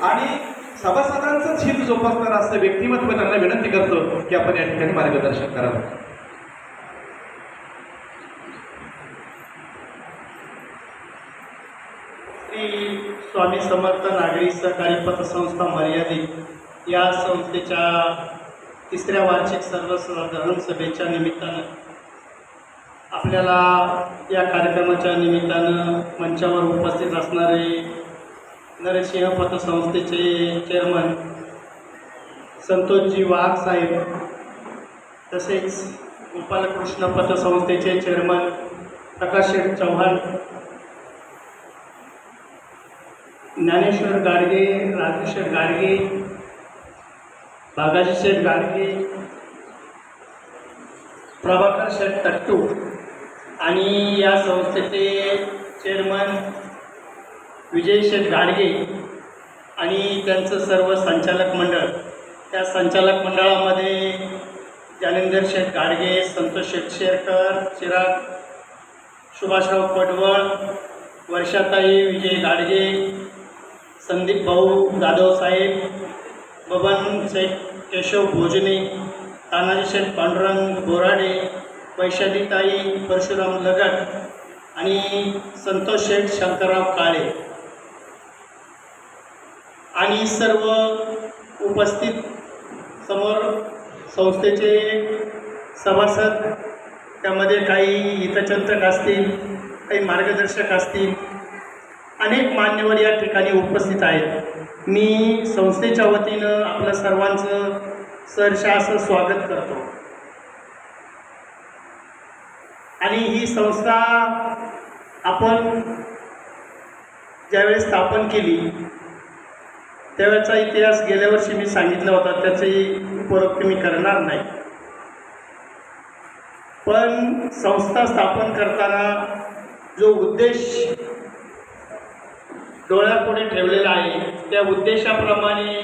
आणि सभासदांचंच हित जोपासणारं असं व्यक्तिमत्व त्यांना विनंती करतो की आपण या ठिकाणी मार्गदर्शन करावं. श्री स्वामी समर्थ नागरी सहकारी पतसंस्था मर्यादित या संस्थेच्या तिसऱ्या वार्षिक सर्वसाधारण सभेच्या निमित्तानं आपल्याला या कार्यक्रमाच्या निमित्तानं मंचावर उपस्थित असणारे नरसिंह पतसंस्थेचे चेअरमन संतोषजी वाघ साहेब, तसेच गोपालकृष्ण पतसंस्थेचे चेअरमन प्रकाश शेठ चव्हाण, ज्ञानेश्वर गाडगे, राजेश्वर गाडगे, बागाजी शेठ गाडगे, प्रभाकर शेठ तट्टू आणि या संस्थेचे चेअरमन विजय शेठ गाडगे आणि त्यांचं सर्व संचालक मंडळ. त्या संचालक मंडळामध्ये जालिंदर शेठ गाडगे, संतोष शेठ शेरकर, चिराग सुभाषराव पडवळ, वर्षाताई विजय गाडगे, संदीप भाऊ जाधव साहेब, बबन शेठ केशव भोजने, तानाजी शेठ पांडुरंग बोराडे, वैशालीताई परशुराम लगट आणि संतोष शेठ शंकरराव काळे आणि सर्व उपस्थित समोर संस्थेचे सभासद, त्यामध्ये काही हितचिंतक असतील, काही मार्गदर्शक असतील, अनेक मान्यवर या ठिकाणी उपस्थित आहेत. मी संस्थेच्या वतीनं आपलं सर्वांचं सहर्ष असं स्वागत करतो. आणि ही संस्था आपण ज्यावेळेस स्थापन केली त्यावेळेचा इतिहास गेल्या वर्षी मी सांगितला होता, त्याची पुनरावृत्ती मी करणार नाही. पण संस्था स्थापन करताना जो उद्देश डोळ्यापुढे ठेवलेला आहे त्या उद्देशाप्रमाणे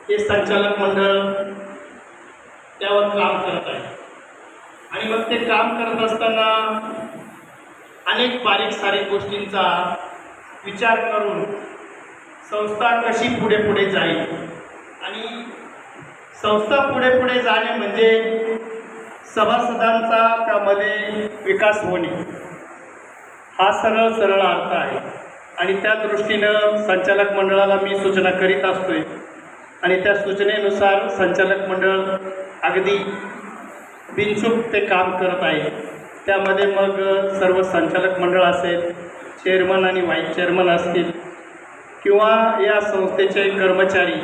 हे संचालक मंडळ त्यावर काम करत आहे. आणि मग ते काम करत असताना अनेक बारीक सारीक गोष्टींचा विचार करून संस्था कशी पुढे पुढे जाईल. आणि संस्था पुढे पुढे जाणे म्हणजे सभासदांचा त्यामध्ये विकास होणे हा सरळ सरळ अर्थ आहे. आणि त्या दृष्टीनं संचालक मंडळाला मी सूचना करीत असतोय आणि त्या सूचनेनुसार संचालक मंडळ अगदी बिनचूक ते काम करत आहे. त्यामध्ये मग सर्व संचालक मंडळ असेल, चेअरमन आणि व्हाईस चेअरमन असतील किंवा या संस्थेचे कर्मचारी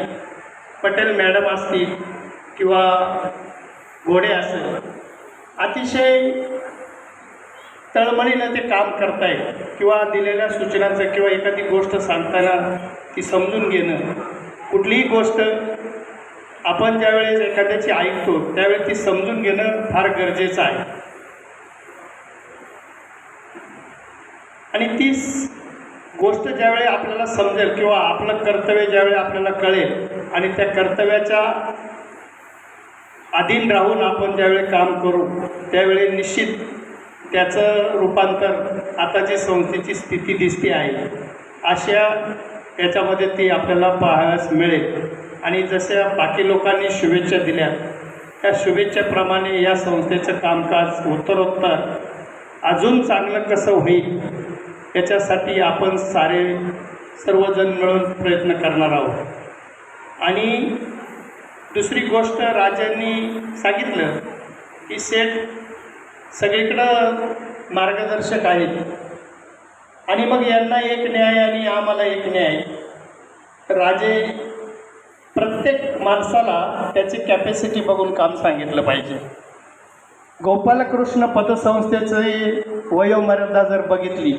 पटेल मॅडम असतील किंवा घोडे असेल, अतिशय तळमळीनं ते काम करतायत किंवा दिलेल्या सूचनांचं किंवा एखादी गोष्ट सांगताना ती समजून घेणं. कुठलीही गोष्ट आपण ज्यावेळेस एखाद्याची ऐकतो त्यावेळेस ती समजून घेणं फार गरजेचं आहे. आणि तीच गोष्ट ज्यावेळी आपल्याला समजेल किंवा आपलं कर्तव्य ज्यावेळी आपल्याला कळेल आणि त्या कर्तव्याच्या अधीन राहून आपण ज्यावेळी काम करू त्यावेळी निश्चित त्याचं रूपांतर आता जी संस्थेची स्थिती दिसते आहे अशा याच्यामध्ये ती आपल्याला पाहायला मिळेल. आणि जशा बाकी लोकांनी शुभेच्छा दिल्या त्या शुभेच्छेप्रमाणे या संस्थेचं कामकाज उत्तरोत्तर अजून चांगलं कसं होईल याच्यासाठी आपण सर्वजण मिळून प्रयत्न करणार आहोत. आणि दुसरी गोष्ट राजांनी सांगितलं की सेठ सगळीकडं मार्गदर्शक आहेत आणि मग यांना एक न्याय आणि आम्हाला एक न्याय. राजे प्रत्येक माणसाला त्याची कॅपॅसिटी बघून काम सांगितलं पाहिजे. गोपालकृष्ण पतसंस्थेची वयोमर्यादा जर बघितली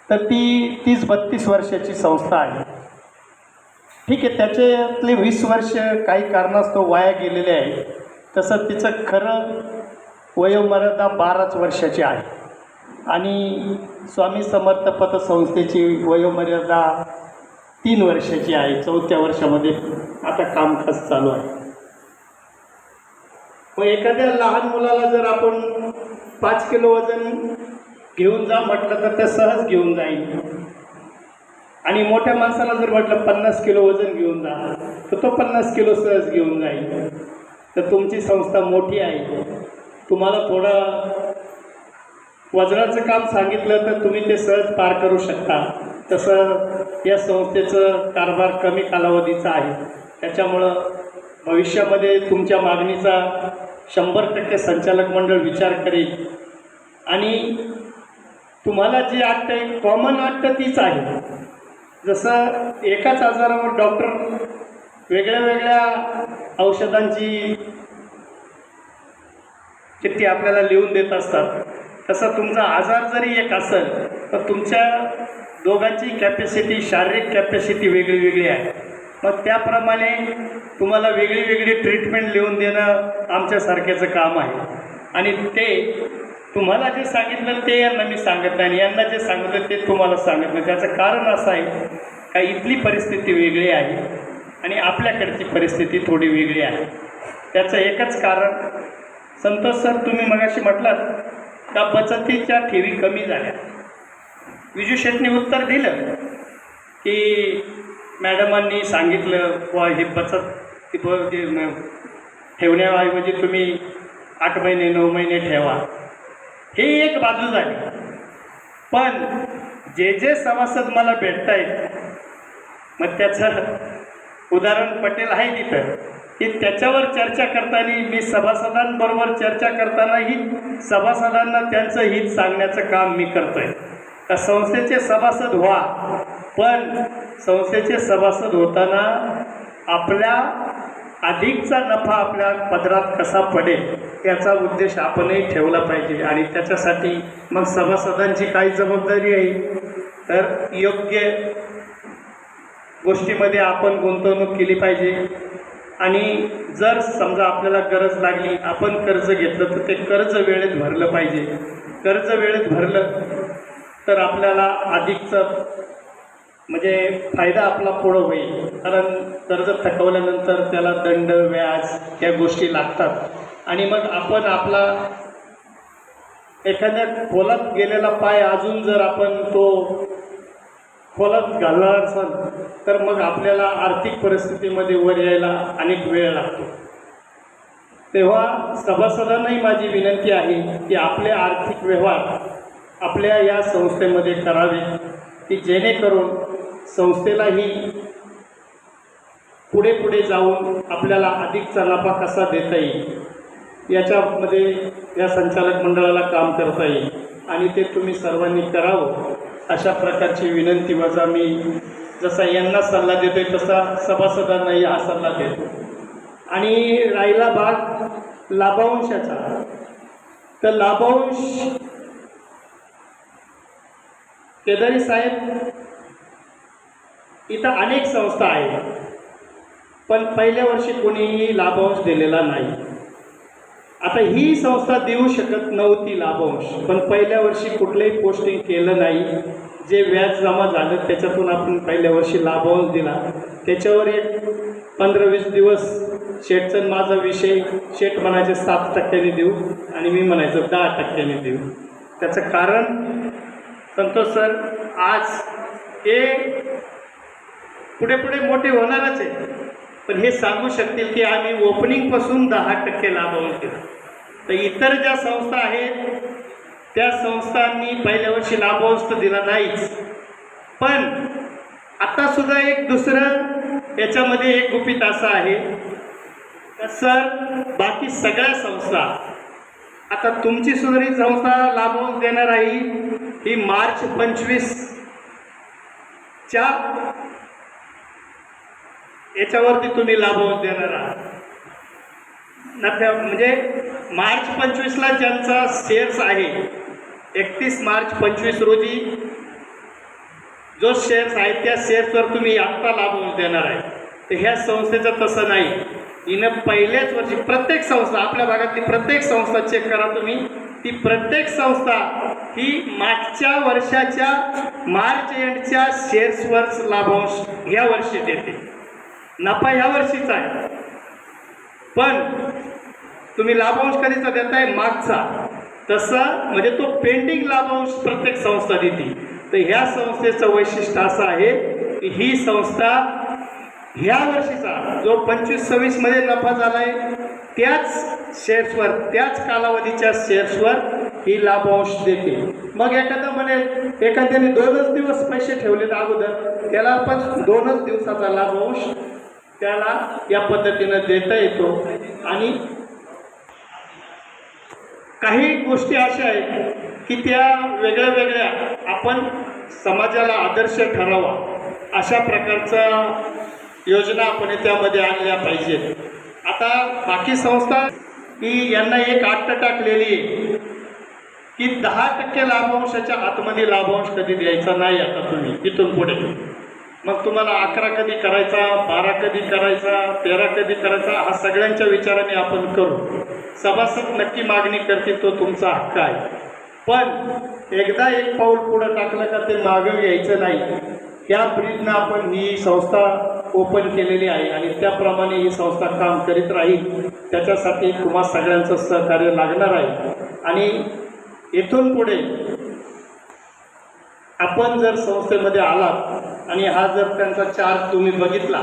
तर ती 30-32 वर्षाची संस्था आहे. ठीक आहे, त्याच्यातले 20 वर्ष काही कारणास्तव वाया गेलेले आहे. तसं तिचं खरं वयोमर्यादा 12 वर्षाची आहे. आणि स्वामी समर्थ पतसंस्थेची वयोमर्यादा 3 वर्षाची आहे. 4थ्या वर्षामध्ये आता कामकाज चालू आहे. मग एखाद्या लहान मुलाला जर आपण 5 किलो वजन घेऊन जा म्हटलं तर ते सहज घेऊन जाईल. आणि मोठ्या माणसाला जर म्हटलं 50 किलो वजन घेऊन जा, तर तो 50 किलो सहज घेऊन जाईल. तर तुमची संस्था मोठी आहे, तुम्हाला थोडं वजनाचं काम सांगितलं तर तुम्ही ते सहज पार करू शकता. तसं या संस्थेचं कारभार कमी कालावधीचा आहे, त्याच्यामुळं भविष्यामध्ये तुमच्या मागणीचा 100% संचालक मंडळ विचार करेल. आणि तुम्हाला जी वाटतं कॉमन वाटतं तीच आहे. जसं एकाच आजारावर डॉक्टर वेगळ्या वेगळ्या औषधांची चिठ्ठी आपल्याला लिहून देत असतात, तसं तुमचा आजार जरी एक असेल तर तुमच्या दोघांची कॅपॅसिटी, शारीरिक कॅपॅसिटी वेगळी वेगळी आहे. मग त्याप्रमाणे तुम्हाला वेगळी वेगळी ट्रीटमेंट लिहून देणं आमच्यासारख्याचं काम आहे. आणि ते तुम्हाला जे सांगितलं ते यांना मी सांगत नाही, आणि यांना जे सांगितलं ते तुम्हाला सांगत नाही. त्याचं कारण असं आहे का इथली परिस्थिती वेगळी आहे आणि आपल्याकडची परिस्थिती थोडी वेगळी आहे. त्याचं एकच कारण, संतोष सर तुम्ही मगाशी म्हटलात का बचतीच्या ठेवी कमी झाल्या. विजू शेटने उत्तर दिलं की मॅडमांनी सांगितलं व हे बचत ठेवण्याऐवजी तुम्ही 8 महिने 9 महिने ठेवा. हे एक बाजू झाली. पण जे जे सभासद मला भेटत आहेत, मग त्याचं उदाहरण पटेल आहे तिथं की त्याच्यावर चर्चा करताना मी सभासदांबरोबर चर्चा करतानाही सभासदांना त्यांचं हित सांगण्याचं काम मी करतो आहे. का संस्थेचे सभासद व्हा, पण संस्थेचे सभासद होताना आपल्या अधिकचा नफा आपल्या पदरात कसा पडेल याचा उद्देश आपणही ठेवला पाहिजे. आणि त्याच्यासाठी मग सभासदांची काय जबाबदारी आहे, तर योग्य गोष्टीमध्ये आपण गुंतवणूक केली पाहिजे. आणि जर समजा आपल्याला गरज लागली, आपण कर्ज घेतलं तर ते कर्ज वेळेत भरलं पाहिजे. कर्ज वेळेत भरलं तर आपल्याला अधिकचं म्हणजे फायदा आपला पुढं होईल. कारण कर्ज थकवल्यानंतर त्याला दंड, व्याज या गोष्टी लागतात. आणि मग आपण आपला एखाद्या खोलात गेलेला पाय अजून जर आपण तो खोलात घालणार असाल तर मग आपल्याला आर्थिक परिस्थितीमध्ये वर यायला अनेक वेळ लागतो. तेव्हा सभासदांनाही माझी विनंती आहे की आपले आर्थिक व्यवहार आपल्या या संस्थेमध्ये करावे, की जेणेकरून संस्थेलाही पुढे पुढे जाऊन आपल्याला अधिकचा नफा कसा देता येईल याच्यामध्ये या संचालक मंडळाला काम करता येईल. आणि ते तुम्ही सर्वांनी करावं अशा प्रकारची विनंती माझा मी जसा यांना सल्ला देतो आहे तसा सभासदांनाही हा सल्ला देतो. आणि राहिला भाग लाभांशाचा, तर लाभांश केदारी साहेब इथं अनेक संस्था आहेत, पण पहिल्या वर्षी कोणीही लाभांश दिलेला नाही. आता ही संस्था देऊ शकत नव्हती लाभांश, पण पहिल्या वर्षी कुठलंही पोस्टिंग केलं नाही. जे व्याज जमा झालं त्याच्यातून आपण पहिल्या वर्षी लाभांश दिला. त्याच्यावर एक 15-20 दिवस शेठचं माझा विषय, शेठ म्हणायचे 7% देऊ आणि मी म्हणायचो 10% देऊ. त्याचं कारण संतोष सर आज हे पुढे पुढे मोठे होणारच आहे, पण हे सांगू शकतील की आम्ही ओपनिंगपासून 10% लाभांश दिला. तर इतर ज्या संस्था आहेत त्या संस्थांनी पहिल्या वर्षी लाभांश तर दिला नाहीच. पण आत्तासुद्धा एक दुसरं याच्यामध्ये एक गुपित असं आहे तर सर बाकी सगळ्या संस्था, आता तुमची सुद्धा ही संस्था लाभांश देणार आहे, ही मार्च 25च्या याच्यावरती तुम्ही लाभांश देणार आहात. नफ्या म्हणजे मार्च 25ला ज्यांचा शेअर्स आहे, 31 मार्च 25 रोजी जो शेअर्स आहे त्या शेअर्सवर तुम्ही आत्ता लाभांश देणार आहे. तर ह्या संस्थेचं तसं नाही. हिनं पहिल्याच वर्षी प्रत्येक संस्था, आपल्या भागातली प्रत्येक संस्था चेक करा तुम्ही, ती प्रत्येक संस्था ही मागच्या वर्षाच्या मार्च एंडच्या शेअर्सवर लाभांश ह्या वर्षी देते. नफा ह्या वर्षीचा आहे, पण तुम्ही लाभांश कधीचा देताय, मागचा. तसं म्हणजे तो पेंडिंग लाभांश प्रत्येक संस्था देते. तर ह्या संस्थेचं वैशिष्ट्य असं आहे ही संस्था ह्या वर्षीचा जो 25-26 मध्ये नफा झालाय त्याच शेअर्सवर, त्याच कालावधीच्या शेअर्सवर ही लाभांश देते. मग एखादा म्हणेल एखाद्याने 2च दिवस पैसे ठेवलेत अगोदर, त्याला पण 2च दिवसाचा लाभांश त्याला या पद्धतीनं देता येतो. आणि काही गोष्टी अशा आहेत की त्या वेगळ्या वेगळ्या आपण समाजाला आदर्श ठरावा अशा प्रकारचा योजना आपण त्यामध्ये आणल्या पाहिजेत. आता बाकी संस्था की यांना एक अट टाकलेली आहे की 10% लाभांशाच्या आतमध्ये लाभांश कधी द्यायचा नाही. आता तुम्ही इथून पुढे मग तुम्हाला 11 कधी करायचा, 12 कधी करायचा, 13 कधी करायचा, हा सगळ्यांच्या विचाराने आपण करू. सभासद नक्की मागणी करतील, तो तुमचा हक्क आहे. पण एकदा एक पाऊल पुढं टाकलं का ते मागं यायचं नाही. त्या ब्रीजनं आपण ही संस्था ओपन केलेली आहे आणि त्याप्रमाणे ही संस्था काम करीत राहील. त्याच्यासाठी तुम्हा सगळ्यांचं सहकार्य लागणार आहे. आणि इथून पुढे आपण जर संस्थेमध्ये आलात आणि हा जर त्यांचा चार्ज तुम्ही बघितला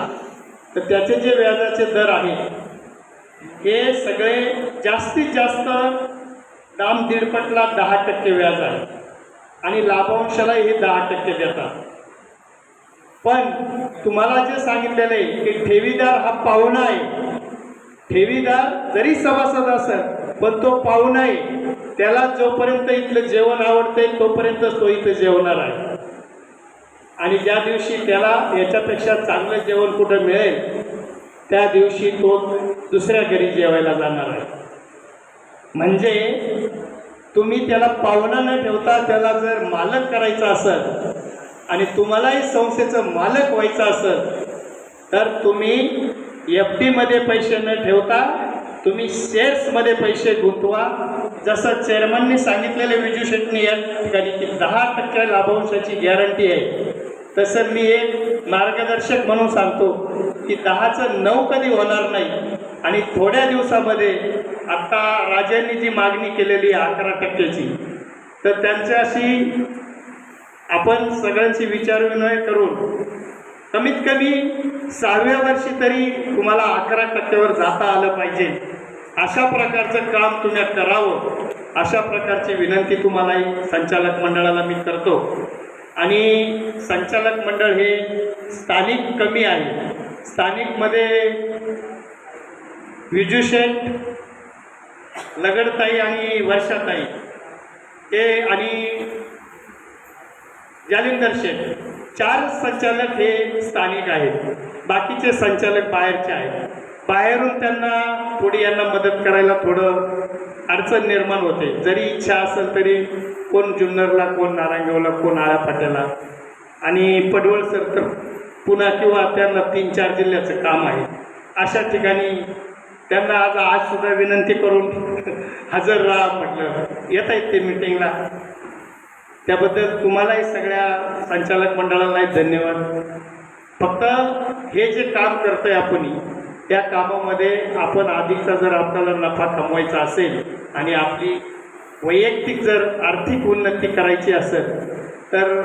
तर त्याचे जे व्याजाचे दर आहेत हे सगळे जास्तीत जास्त दाम-दीडपटला 10% व्याज आहे आणि लाभांशाला हे 10% देतात. पण तुम्हाला जे सांगितलेलं आहे की ठेवीदार हा पाहुणा आहे. ठेवीदार जरी सभासद असेल पण तो पाहुणा आहे. त्याला जोपर्यंत इथलं जेवण आवडते तोपर्यंत तो इथं जेवणार आहे. आणि ज्या दिवशी त्याला याच्यापेक्षा चांगलं जेवण कुठं मिळेल त्या दिवशी तो दुसऱ्या घरी जेवायला जाणार आहे. म्हणजे तुम्ही त्याला पाहुणा न ठेवता त्याला जर मालक करायचा असेल आणि तुम्हालाही संस्थेचं मालक व्हायचं असेल तर तुम्ही FD मध्ये पैसे न ठेवता तुम्ही शेअर्समध्ये पैसे गुंतवा. जसं चेअरमनने सांगितलेले विजू शेट्टी या ठिकाणी की 10% लाभांशाची गॅरंटी आहे, तसं मी एक मार्गदर्शक म्हणून सांगतो की 10चं 9 कधी होणार नाही. आणि थोड्या दिवसामध्ये आता राजांनी जी मागणी केलेली आहे 11%ची, तर त्यांच्याशी आपण सगळ्यांची विचारविनिमय करून कमीत कमी 6व्या वर्षी तरी तुम्हाला 11%वर जाता आलं पाहिजे. अशा प्रकारचं काम तुम्ही करावं, अशा प्रकारची विनंती तुम्हालाही संचालक मंडळाला मी करतो. आणि संचालक मंडळ हे स्थानिक कमी आहे. स्थानिकमध्ये विजू शेठ, लगडताई आणि वर्षाताई हे आणि जालिंदर शेठ 4 संचालक हे स्थानिक आहेत. बाकीचे संचालक बाहेरचे आहेत. बाहेरून त्यांना थोडी यांना मदत करायला थोडं अडचण निर्माण होते. जरी इच्छा असेल तरी कोण जुन्नरला, कोण नारायणगावला, कोण आळापाट्याला आणि पडवळ सर तर पुन्हा किंवा त्यांना 3-4 जिल्ह्याचं काम आहे. अशा ठिकाणी त्यांना आज सुद्धा विनंती करून हजर राहा म्हटलं. येत आहेत ते मीटिंगला. त्याबद्दल तुम्हालाही सगळ्या संचालक मंडळालाही धन्यवाद. फक्त हे जे काम करतोय आपण त्या कामामध्ये आपण अधिकचा जर आपल्याला नफा कमवायचा असेल आणि आपली वैयक्तिक जर आर्थिक उन्नती करायची असेल तर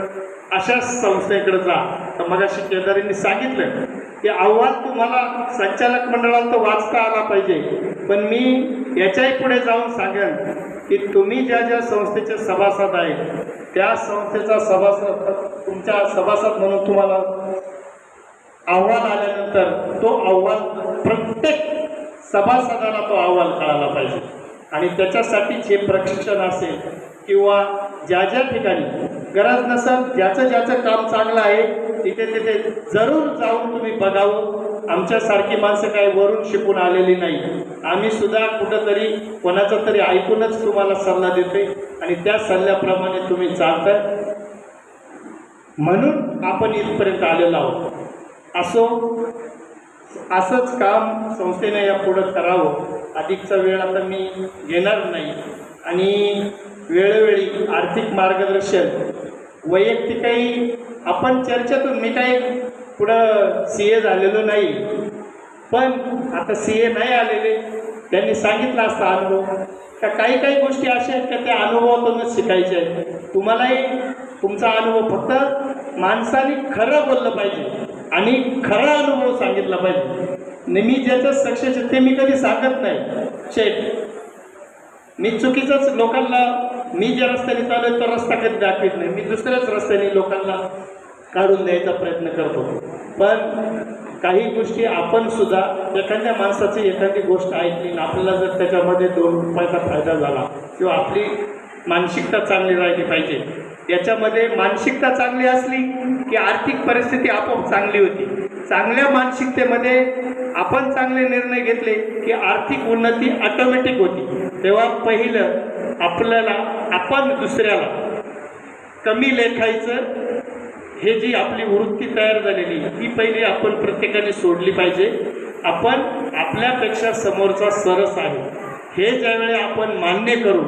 अशा संस्थेकडे जा. तर मगाशी केदारींनी सांगितलं की अहवाल तुम्हाला संचालक मंडळाला तर वाचता आला पाहिजे, पण मी याच्याही पुढे जाऊन सांगेन की तुम्ही ज्या ज्या संस्थेचे सभासद आहेत त्या संस्थेचा सभासद तुमच्या सभासद म्हणून तुम्हाला अहवाल आल्यानंतर तो अहवाल प्रत्येक सभासदाला तो अहवाल कळाला पाहिजे. आणि त्याच्यासाठीच हे प्रशिक्षण असेल किंवा ज्या ज्या ठिकाणी गरज नसेल, ज्याचं ज्याचं काम चांगलं आहे तिथे तिथे जरूर जाऊन तुम्ही बघावं. आमच्यासारखी माणसं काही वरून शिकून आलेली नाही. आम्ही सुद्धा कुठंतरी कोणाचं तरी ऐकूनच तुम्हाला सल्ला देतोय आणि त्या सल्ल्याप्रमाणे तुम्ही चालताय म्हणून आपण इथपर्यंत आलेलो आहोत. असंच काम संस्थेने या पुढं करावं. अधिकचा वेळ आता मी घेणार नाही. आणि वेळोवेळी आर्थिक मार्गदर्शन वैयक्तिकही आपण चर्चेतून, मी काही पुढं CA झालेलो नाही, पण आता CA नाही आलेले त्यांनी सांगितलं असता अनुभव का काही काही गोष्टी अशा आहेत का त्या अनुभवातूनच शिकायच्या आहेत. तुम्हालाही तुमचा अनुभव फक्त माणसाने खरं बोललं पाहिजे आणि खरा अनुभव सांगितला पाहिजे. मी ज्याचं सक्सेस आहे ते मी कधी सांगत नाही. शेठ, मी चुकीचंच लोकांना, मी ज्या रस्त्याने चालू तो रस्ता कधी दाखवित नाही. मी दुसऱ्याच रस्त्याने लोकांना काढून द्यायचा प्रयत्न करतो. पण काही गोष्टी आपण सुद्धा एखाद्या माणसाची एखादी गोष्ट ऐकली आणि आपल्याला जर त्याच्यामध्ये 2 रुपयाचा फायदा झाला किंवा आपली मानसिकता चांगली राहिली पाहिजे. याच्यामध्ये मानसिकता चांगली असली की आर्थिक परिस्थिती आपोआप चांगली होती. चांगल्या मानसिकतेमध्ये आपण चांगले निर्णय घेतले की आर्थिक उन्नती ऑटोमॅटिक होती. तेव्हा पहिलं आपल्याला आपण दुसऱ्याला कमी लेखायचं हे जी आपली वृत्ती तयार झालेली ही पहिली आपण प्रत्येकाने सोडली पाहिजे. आपण आपल्यापेक्षा समोरचा सरस आहे हे ज्यावेळेस आपण मान्य करू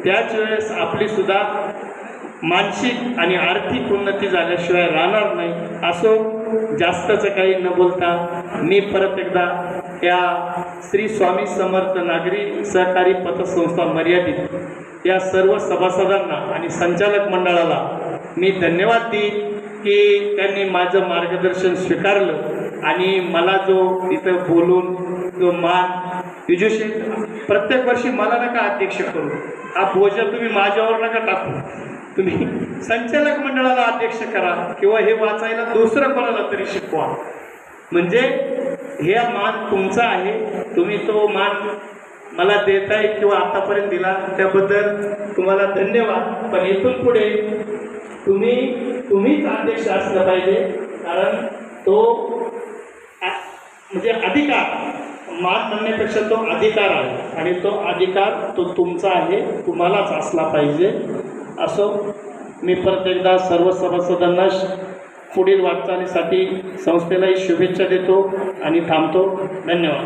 त्याच वेळेस आपली सुद्धा मानसिक आणि आर्थिक उन्नती झाल्याशिवाय राहणार नाही. असो, जास्तचं काही न बोलता मी परत एकदा या श्री स्वामी समर्थ नागरी सहकारी पतसंस्था मर्यादित या सर्व सभासदांना आणि संचालक मंडळाला मी धन्यवाद देईन की त्यांनी माझं मार्गदर्शन स्वीकारलं आणि मला जो इथं बोलून जो मान युजुशी प्रत्येक वर्षी मला नका अध्यक्ष करू. हा बोजा तुम्ही माझ्यावर नका टाकू. तुम्ही संचालक मंडळाला अध्यक्ष करा किंवा हे वाचायला दुसरं कोणाला तरी शिकवा. म्हणजे हे मान तुमचा आहे. तुम्ही तो मान मला देताय किंवा आतापर्यंत दिला त्याबद्दल तुम्हाला धन्यवाद. पण इथून पुढे तुम्हीच अध्यक्ष असलं पाहिजे. कारण तो म्हणजे अधिकार, मान म्हणण्यापेक्षा तो अधिकार आहे आणि तो अधिकार तो तुमचा आहे, तुम्हालाच असला पाहिजे. असो, मी परत एकदा सर्व सभासदांना पुढील वाटचालीसाठी संस्थेलाही शुभेच्छा देतो आणि थांबतो. धन्यवाद.